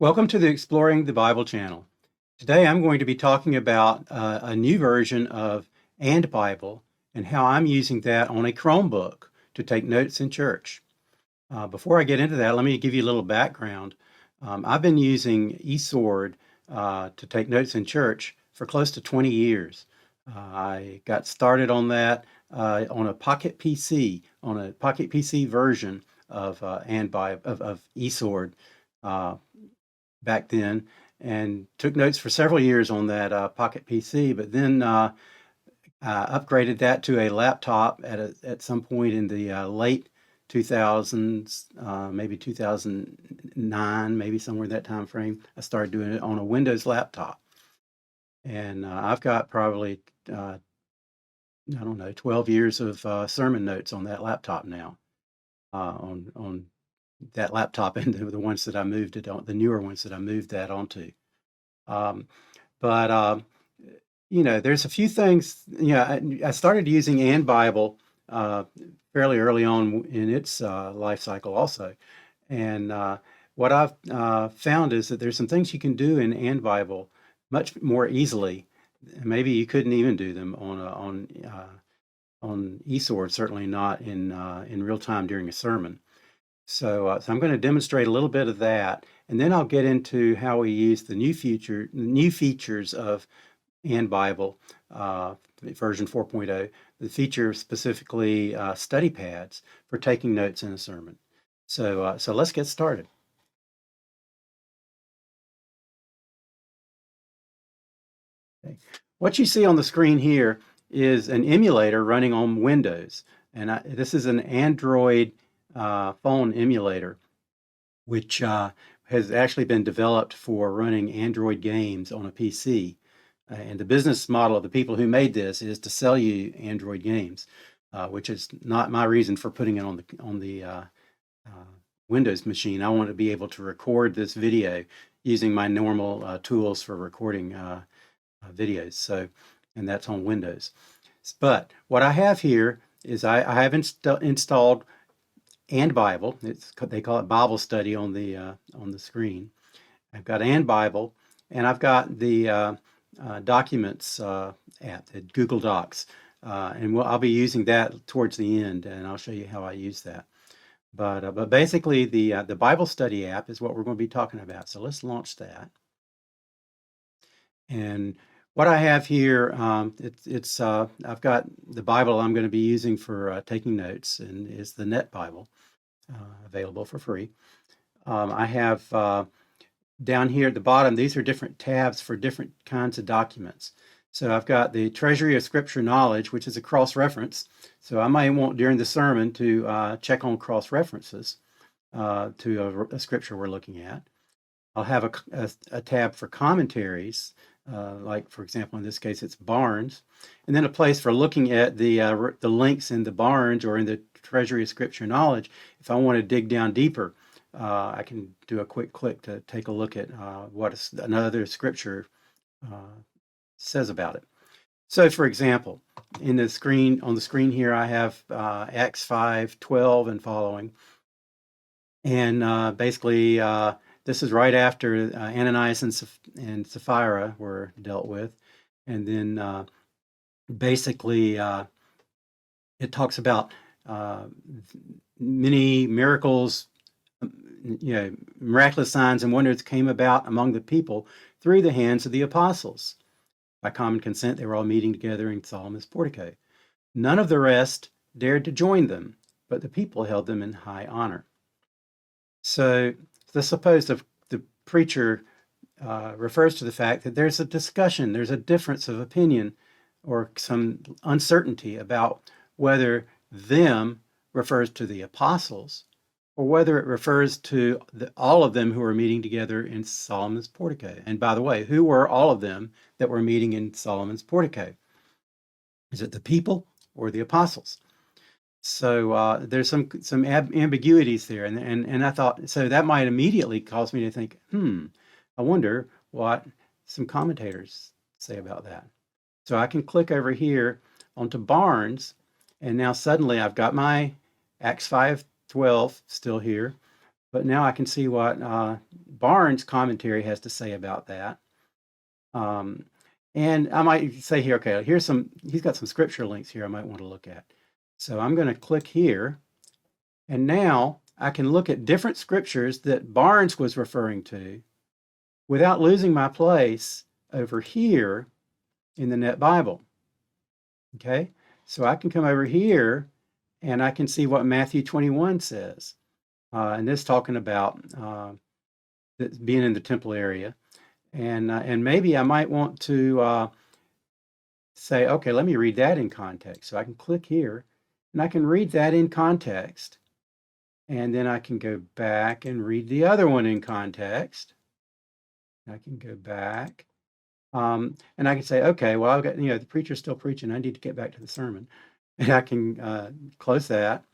Welcome to the Exploring the Bible channel. Today I'm going to be talking about a new version of AndBible and how I'm using that on a Chromebook to take notes in church. Before I get into that, let me give you a little background. I've been using eSword to take notes in church for close to 20 years. I got started on that on a Pocket PC version of AndBible of eSword back then, and took notes for several years on that Pocket PC, but then upgraded that to a laptop at some point in the late 2000s, maybe 2009, maybe somewhere in that time frame. I started doing it on a Windows laptop, and I've got probably I don't know, 12 years of sermon notes on that laptop now, on that laptop and the ones that I moved it on, the newer ones that I moved that onto. Um, but there's a few things. I started using AndBible uh, fairly early on in its life cycle, also. And what I've found is that there's some things you can do in AndBible much more easily. Maybe you couldn't even do them on eSword. Certainly not in real time during a sermon. So I'm going to demonstrate a little bit of that, and then I'll get into how we use the new features of AndBible version 4.0, the feature specifically study pads for taking notes in a sermon. So let's get started. Okay. What you see on the screen here is an emulator running on Windows, and this is an Android phone emulator, which has actually been developed for running Android games on a PC. And the business model of the people who made this is to sell you Android games, which is not my reason for putting it on the Windows machine. I want to be able to record this video using my normal tools for recording videos. So, and that's on Windows. But what I have here is I have installed AndBible. They call it Bible Study on the screen. I've got AndBible, and I've got the Documents app, the Google Docs, and I'll be using that towards the end, and I'll show you how I use that. But basically, the Bible Study app is what we're going to be talking about. So let's launch that. And what I have here, I've got the Bible I'm going to be using for taking notes, and it's the Net Bible, available for free. I have down here at the bottom, these are different tabs for different kinds of documents. So I've got the Treasury of Scripture Knowledge, which is a cross-reference. So I might want during the sermon to check on cross-references to a scripture we're looking at. I'll have a tab for commentaries, like, for example, in this case, it's Barnes, and then a place for looking at the links in the Barnes or in the Treasury of Scripture Knowledge. If I want to dig down deeper, I can do a quick click to take a look at what another scripture says about it. So, for example, on the screen here, I have Acts 5:12 and following, and basically this is right after Ananias and Sapphira were dealt with, and then basically it talks about many miracles, miraculous signs and wonders came about among the people through the hands of the apostles. By common consent, they were all meeting together in Solomon's portico. None of the rest dared to join them, but the people held them in high honor. So let's suppose the preacher refers to the fact that there's a discussion, there's a difference of opinion, or some uncertainty about whether them refers to the apostles, or whether it refers to all of them who were meeting together in Solomon's portico. And by the way, who were all of them that were meeting in Solomon's portico? Is it the people or the apostles? So there's some ambiguities there, and I thought, so that might immediately cause me to think, I wonder what some commentators say about that. So I can click over here onto Barnes, and now suddenly I've got my Acts 5:12 still here. but now I can see what Barnes' commentary has to say about that. And I might say here, okay, he's got some scripture links here I might want to look at. So I'm going to click here, and now I can look at different scriptures that Barnes was referring to without losing my place over here in the Net Bible. Okay, so I can come over here and I can see what Matthew 21 says. And this talking about being in the temple area. And maybe I might want to say, okay, let me read that in context. So I can click here and I can read that in context. And then I can go back and read the other one in context. I can go back. And I can say, okay, well, I've got, the preacher's still preaching. I need to get back to the sermon. And I can close that.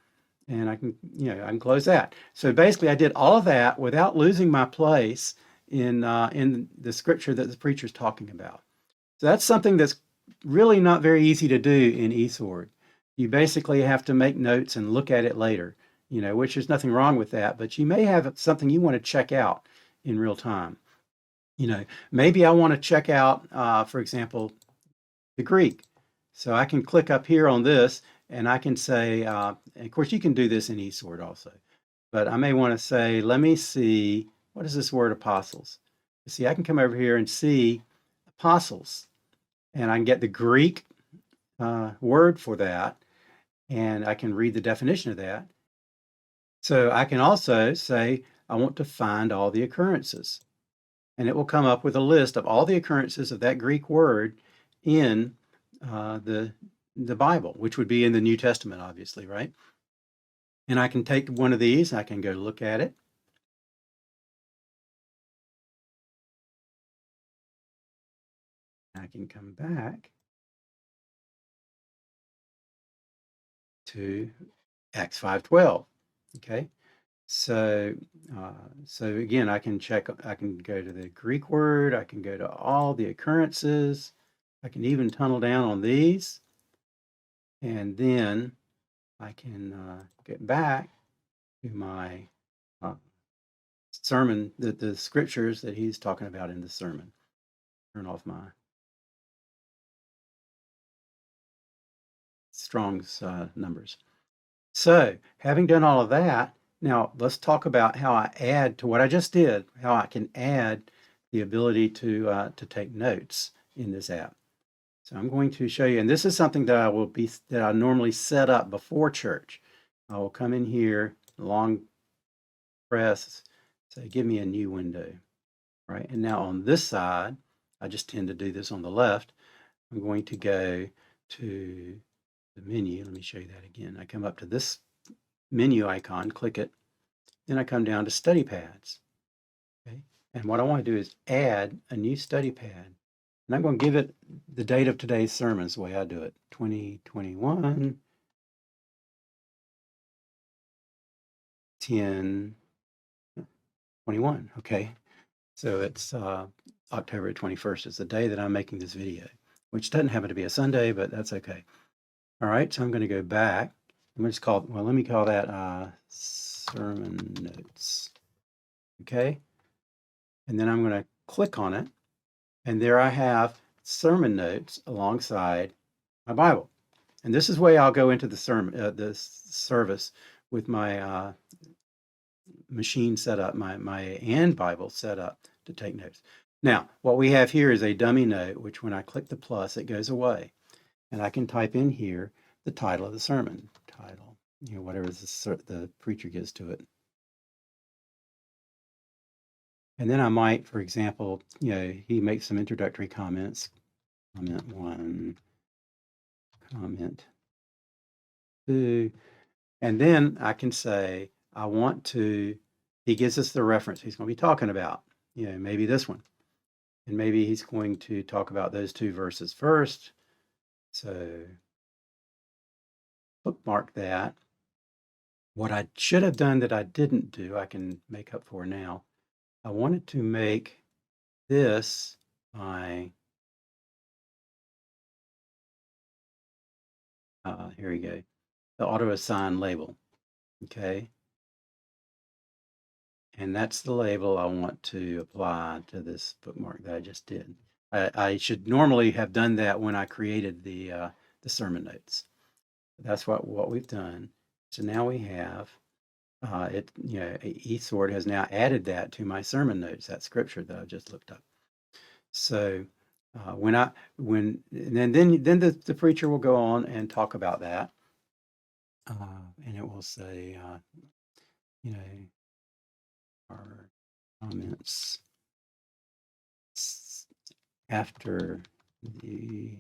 And I can close that. So basically, I did all of that without losing my place in the scripture that the preacher's talking about. So that's something that's really not very easy to do in eSword. You basically have to make notes and look at it later, which there's nothing wrong with that, but you may have something you want to check out in real time. Maybe I want to check out, for example, the Greek. So I can click up here on this and I can say, and of course you can do this in eSword also, but I may want to say, let me see, what is this word apostles? See, I can come over here and see apostles, and I can get the Greek word for that, and I can read the definition of that. So I can also say, I want to find all the occurrences, and it will come up with a list of all the occurrences of that Greek word in the Bible, which would be in the New Testament, obviously, right? And I can take one of these, I can go look at it. I can come back to Acts 5:12. Okay, so so again, I can go to the Greek word, I can go to all the occurrences, I can even tunnel down on these, and then I can get back to my sermon, the scriptures that he's talking about in the sermon. Turn off my Strong's numbers. So, having done all of that, now let's talk about how I add to what I just did, how I can add the ability to take notes in this app. So I'm going to show you, and this is something that I normally set up before church. I will come in here, long press, say, give me a new window, right? And now on this side, I just tend to do this on the left. I'm going to go to the menu. Let me show you that again. I come up to this menu icon, click it, then I come down to study pads. Okay, and what I want to do is add a new study pad, and I'm going to give it the date of today's sermon. Is the way I do it, 2021 10/21. Okay, so it's October 21st is the day that I'm making this video, which doesn't happen to be a Sunday, but that's okay. All right, so I'm going to go back. I'm going to just call it, well, let me call that sermon notes. Okay, and then I'm going to click on it, and there I have sermon notes alongside my Bible. And this is the way I'll go into the service with my machine set up, my AndBible set up to take notes. Now, what we have here is a dummy note, which when I click the plus, it goes away. And I can type in here the title of the sermon, whatever the preacher gives to it. And then I might, for example, he makes some introductory comments. Comment 1, comment 2, and then I can say, he gives us the reference he's going to be talking about, maybe this one. And maybe he's going to talk about those two verses first. So bookmark that. What I should have done that I didn't do, I can make up for now. I wanted to make this my, here we go, the auto assign label. Okay. And that's the label I want to apply to this bookmark that I just did. I should normally have done that when I created the sermon notes. That's what we've done. So now we have eSword has now added that to my sermon notes, that scripture that I just looked up. So then the preacher will go on and talk about that, and it will say, our comments after the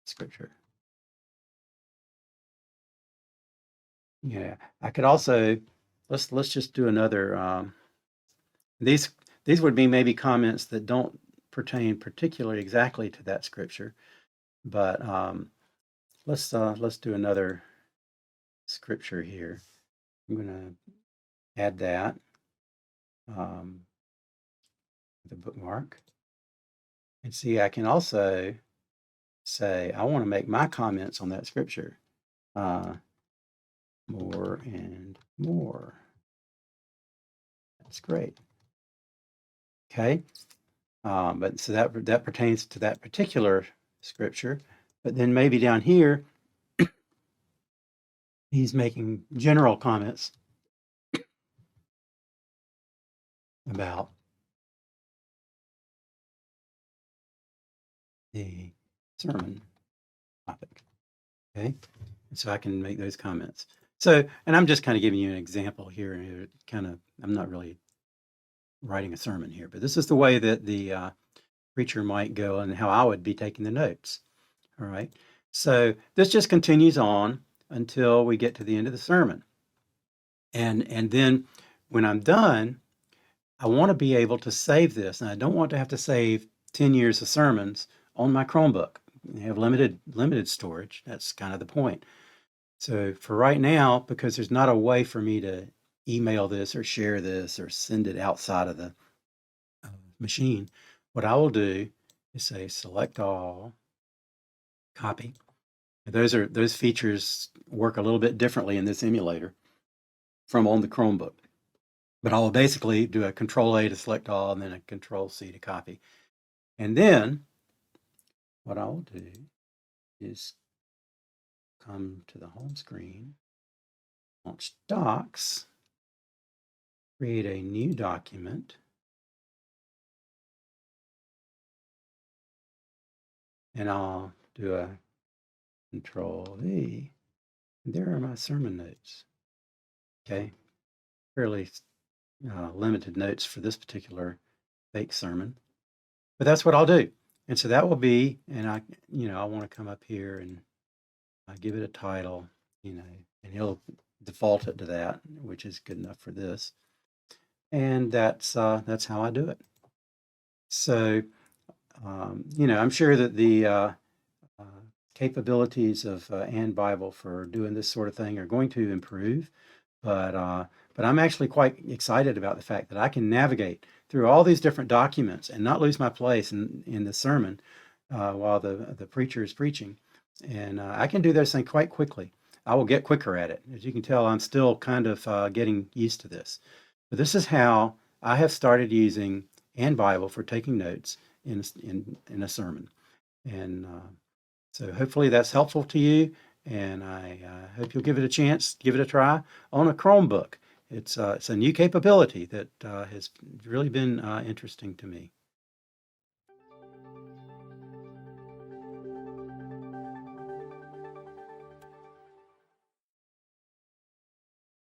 scripture. Yeah, I could also let's just do another. These would be maybe comments that don't pertain particularly exactly to that scripture, but let's do another scripture here. I'm going to add that the bookmark, and see I can also say I want to make my comments on that scripture more and more. That's great. Okay, but so that pertains to that particular scripture. But then maybe down here, he's making general comments about the sermon topic. Okay, and so I can make those comments. So, and I'm just kind of giving you an example here. I'm not really writing a sermon here, but this is the way that the preacher might go and how I would be taking the notes. All right. So this just continues on until we get to the end of the sermon. And then when I'm done, I want to be able to save this. And I don't want to have to save 10 years of sermons on my Chromebook. I have limited storage. That's kind of the point. So for right now, because there's not a way for me to email this or share this or send it outside of the machine, what I will do is say select all, copy. Those features work a little bit differently in this emulator from on the Chromebook. But I will basically do a Control-A to select all and then a Control-C to copy. And then what I will do is come to the home screen, launch Docs, create a new document, and I'll do a Control-V, and there are my sermon notes. Okay, fairly limited notes for this particular fake sermon, but that's what I'll do. And so that will be, and I want to come up here and give it a title, and he'll default it to that, which is good enough for this. And that's how I do it. So, I'm sure that the capabilities of AndBible for doing this sort of thing are going to improve, but I'm actually quite excited about the fact that I can navigate through all these different documents and not lose my place in the sermon while the preacher is preaching. And I can do those things quite quickly. I will get quicker at it. As you can tell, I'm still kind of getting used to this. But this is how I have started using AndBible for taking notes in a sermon. And so hopefully that's helpful to you. And I hope you'll give it a chance, give it a try on a Chromebook. It's a new capability that has really been interesting to me.